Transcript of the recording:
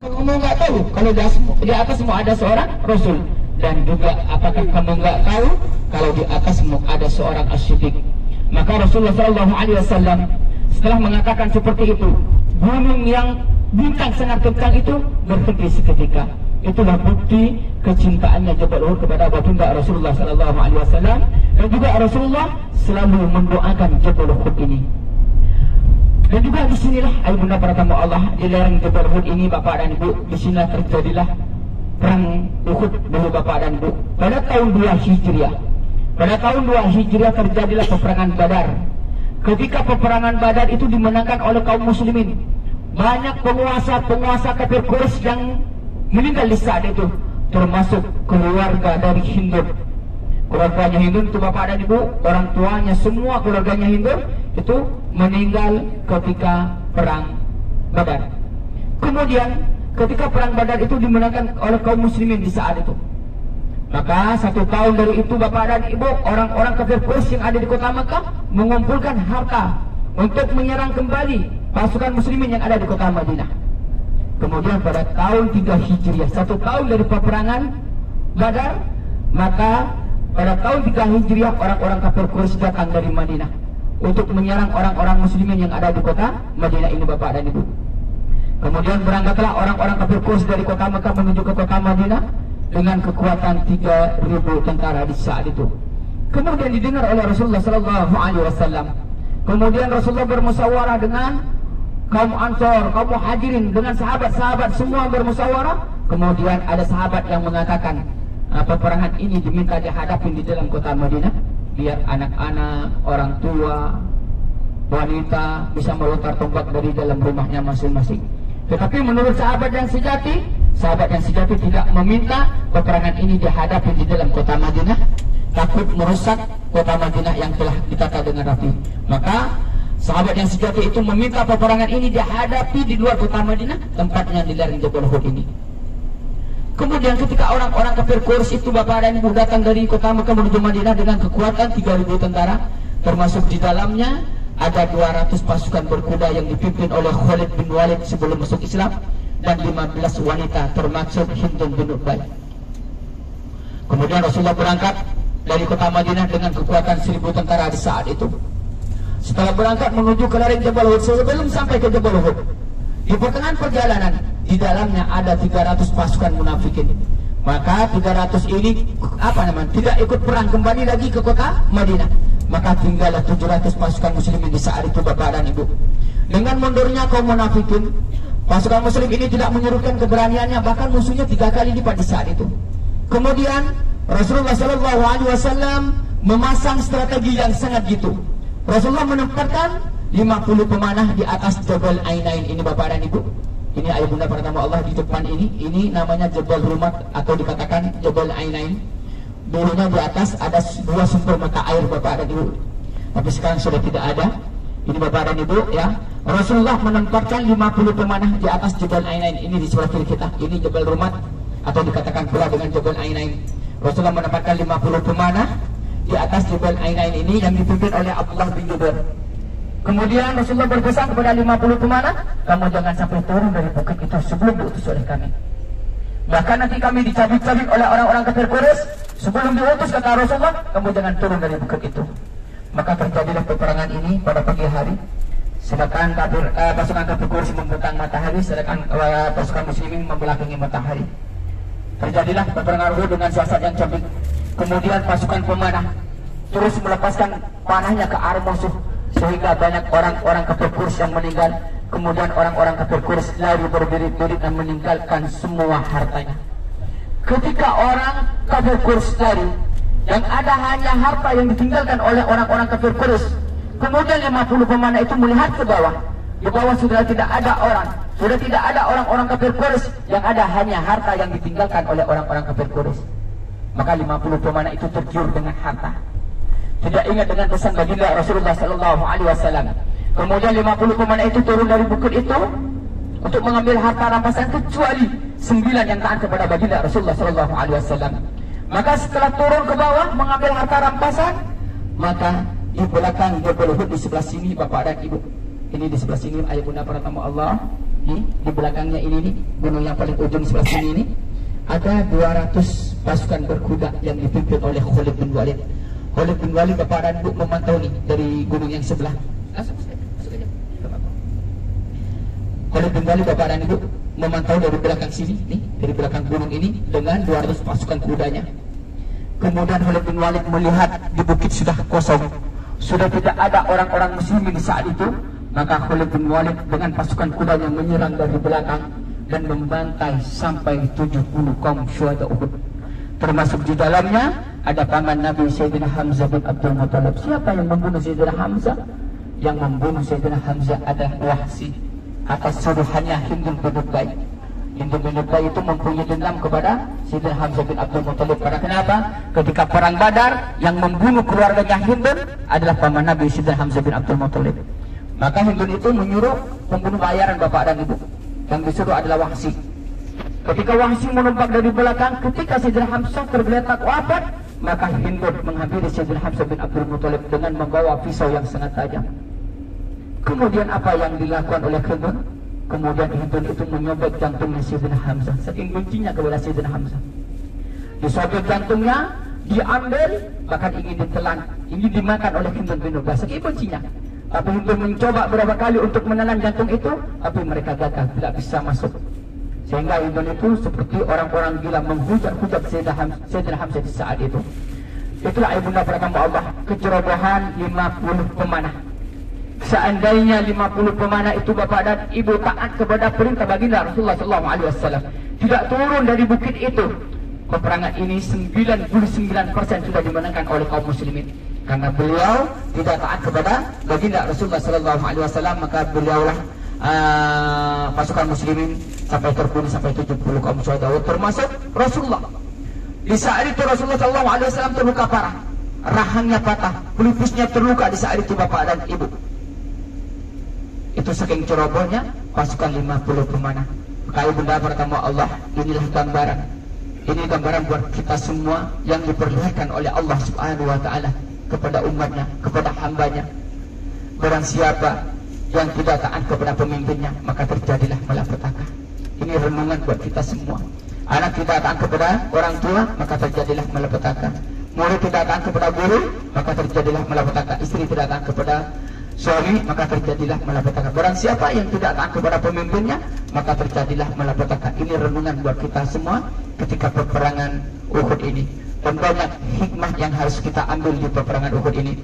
Kamu nggak tahu kalau di atasmu ada seorang Rasul, dan juga apakah kamu nggak tahu kalau di atasmu ada seorang As-Siddiq? Maka Rasulullah SAW setelah mengatakan seperti itu, gunung yang bintang sangat kencang itu berhenti seketika. Itulah bukti kecintaannya Jabal Uhud kepada baginda Rasulullah SAW, dan juga Rasulullah selalu mendoakan Jabal Uhud ini. Dan juga di sinilah ibunda para tamu Allah, di lereng Jabal Uhud ini Bapak dan Ibu, di sini terjadilah perang Uhud dulu Bapak dan Ibu. Pada tahun 2 Hijriah. Pada tahun 2 Hijriah terjadilah peperangan Badar. Ketika peperangan Badar itu dimenangkan oleh kaum muslimin, banyak penguasa kafir Quraisy yang meninggal di saat itu, termasuk keluarga dari Hindun. Keluarganya Hindun itu Bapak dan Ibu, orang tuanya semua keluarganya Hindun itu meninggal ketika perang Badar. Kemudian ketika perang Badar itu dimenangkan oleh kaum muslimin di saat itu, maka 1 tahun dari itu Bapak dan Ibu, orang-orang kafir Quraisy yang ada di kota Makkah mengumpulkan harta untuk menyerang kembali pasukan muslimin yang ada di kota Madinah. Kemudian pada tahun 3 Hijriah, 1 tahun dari peperangan Badar, maka pada tahun 3 Hijriah orang-orang kafir Quraisy datang dari Madinah untuk menyerang orang-orang muslimin yang ada di kota Madinah ini Bapak dan Ibu. Kemudian berangkatlah orang-orang kafir Quraisy dari kota Makkah menuju ke kota Madinah dengan kekuatan 3.000 tentara di saat itu. Kemudian didengar oleh Rasulullah SAW. Kemudian Rasulullah bermusyawarah dengan kaum Ansor, kaum Muhajirin, dengan sahabat-sahabat semua bermusyawarah. Kemudian ada sahabat yang mengatakan, peperangan ini diminta dihadapi di dalam kota Madinah, biar anak-anak, orang tua, wanita bisa melontar tombak dari dalam rumahnya masing-masing. Tetapi menurut sahabat yang sejati tidak meminta peperangan ini dihadapi di dalam kota Madinah, takut merusak kota Madinah yang telah ditata dengan rapi. Maka sahabat yang sejati itu meminta peperangan ini dihadapi di luar kota Madinah, tempatnya di lereng Jabal Uhud ini. Kemudian ketika orang-orang kafir Quraisy itu Bapak dan Ibu datang dari kota Mekah menuju Madinah dengan kekuatan 3.000 tentara, termasuk di dalamnya ada 200 pasukan berkuda yang dipimpin oleh Khalid bin Walid sebelum masuk Islam, dan 15 wanita termasuk Hindun bin Ubay. Kemudian Rasulullah berangkat dari kota Madinah dengan kekuatan 1.000 tentara di saat itu. Setelah berangkat menuju ke lereng Jabal Uhud, sebelum sampai ke Jabal Uhud, di pertengahan perjalanan di dalamnya ada 300 pasukan munafikin. Maka 300 ini tidak ikut perang kembali lagi ke kota Madinah. Maka tinggallah 700 pasukan muslimin di saat itu Bapak dan Ibu. Dengan mundurnya kaum munafikin, pasukan muslim ini tidak menyuruhkan keberaniannya, bahkan musuhnya 3 kali lipat di saat itu. Kemudian Rasulullah SAW memasang strategi yang sangat gitu. Rasulullah menempatkan 50 pemanah di atas Jabal Ainain ini Bapak dan Ibu. Ini ayah bunda para tamu Allah di depan ini namanya Jabal Rumat atau dikatakan Jabal Ainain. Dulunya di atas ada 2 sumber mata air Bapak dan Ibu, tapi sekarang sudah tidak ada. Ini Bapak dan Ibu ya. Rasulullah menempatkan 50 pemanah di atas Jabal Ainain ini di sebelah kiri kita. Ini Jabal Rumat atau dikatakan pula dengan Jabal Ainain. Rasulullah menempatkan 50 pemanah di atas Jabal Ainain ini yang dipimpin oleh Abdullah bin Jubair. Kemudian Rasulullah berpesan kepada 50 pemanah, kamu jangan sampai turun dari bukit itu sebelum diutus oleh kami. Bahkan nanti kami dicabik-cabik oleh orang-orang kafir Quraisy. Sebelum diutus kata Rasulullah, kamu jangan turun dari bukit itu. Maka terjadilah peperangan ini pada pagi hari. Sedangkan pasukan kafir Quraisy membentang matahari, sedangkan pasukan muslimin membelakangi matahari. Terjadilah peperangan Uhud dengan siasat yang cerdik. Kemudian pasukan pemanah terus melepaskan panahnya ke arah musuh, sehingga banyak orang-orang kafir Quraisy yang meninggal. Kemudian orang-orang kafir Quraisy lari berbirit-birit dan meninggalkan semua hartanya. Ketika orang kafir Quraisy lari, yang ada hanya harta yang ditinggalkan oleh orang-orang kafir Quraisy. Kemudian 50 pemanah itu melihat ke bawah. Di bawah sudah tidak ada orang, sudah tidak ada orang-orang kafir Quraisy, yang ada hanya harta yang ditinggalkan oleh orang-orang kafir Quraisy. Maka 50 pemanah itu tergiur dengan harta, tidak ingat dengan pesan baginda Rasulullah SAW. Kemudian 50 pemanah itu turun dari bukit itu untuk mengambil harta rampasan, kecuali 9 yang taat kepada baginda Rasulullah SAW. Maka setelah turun ke bawah mengambil harta rampasan, maka di belakang Jabal Uhud di sebelah sini Bapak dan Ibu, ini di sebelah sini ayah bunda para tamu Allah, di belakangnya ini nih, gunung yang paling ujung sebelah sini ini, ada 200 pasukan berkuda yang dipimpin oleh Khalid bin Walid. Khalid bin Walid Bapak dan Ibu memantau nih dari gunung yang sebelah. Masuk aja. Khalid bin Walid Bapak dan Ibu memantau dari belakang sini nih, dari belakang gunung ini dengan 200 pasukan kudanya. Kemudian Khalid bin Walid melihat di bukit sudah kosong, sudah tidak ada orang-orang muslimin di saat itu. Maka Khalid bin Walid dengan pasukan kudanya menyerang dari belakang dan membantai sampai 70 kaum syuhada Uhud. Termasuk di dalamnya ada paman Nabi Sayyidina Hamzah bin Abdul Muttalib. Siapa yang membunuh Sayyidina Hamzah? Yang membunuh Sayyidina Hamzah adalah Wahsy atas suruhannya Hindun bin Utbah. Hindun bin Utbah itu mempunyai dendam kepada Sayyidina Hamzah bin Abdul Muttalib. Karena kenapa? Ketika perang Badar yang membunuh keluarganya Hindun adalah paman Nabi Sayyidina Hamzah bin Abdul Muttalib. Maka Hindun itu menyuruh pembunuh bayaran Bapak dan Ibu. Yang disuruh adalah Wahsy. Ketika Wahsy menumpak dari belakang, ketika Sayyidina Hamzah tergeletak wafat, maka Hindun menghampiri Sayyidina Hamzah bin Abdul Muttalib dengan membawa pisau yang sangat tajam. Kemudian apa yang dilakukan oleh Hindun? Kemudian Hindun itu menyobek jantungnya Sayyidina Hamzah, saking bencinya kepada Sayyidina Hamzah. Disobek jantungnya, diambil, bahkan ingin ditelan, ingin dimakan oleh Hindun bin Utbah, saking bencinya. Tapi Hindun mencoba beberapa kali untuk menelan jantung itu, tapi mereka gagal, tidak bisa masuk. Sehingga Hindun itu seperti orang-orang gila menghujat-hujat Sayyidina Hamzah di saat itu. Itulah ibunda pertama Allah, kecerobohan 50 pemanah. Seandainya 50 pemanah itu Bapak dan Ibu taat kepada perintah baginda Rasulullah SAW, tidak turun dari bukit itu, peperangan ini 99% sudah dimenangkan oleh kaum muslimin. Karena beliau tidak taat kepada baginda Rasulullah SAW, maka beliaulah pasukan muslimin sampai terbunuh sampai 70 kaum syuhada, termasuk Rasulullah. Di saat itu Rasulullah SAW terluka parah, rahangnya patah, pelipusnya terluka di saat itu Bapak dan Ibu. Itu saking cerobohnya pasukan 50 pemanah. Maka ibunda pertama Allah, inilah gambaran. Ini gambaran buat kita semua yang diperlihatkan oleh Allah Subhanahu wa Ta'ala kepada umatnya, kepada hambanya. Barang siapa yang tidak taat kepada pemimpinnya, maka terjadilah malapetaka. Ini renungan buat kita semua. Anak tidak taat kepada orang tua, maka terjadilah malapetaka. Murid tidak taat kepada guru, maka terjadilah malapetaka. Istri tidak taat kepada suami, maka terjadilah malapetaka. Barang siapa yang tidak taat kepada pemimpinnya, maka terjadilah malapetaka. Ini renungan buat kita semua ketika peperangan Uhud ini. Dan banyak hikmah yang harus kita ambil di peperangan Uhud ini.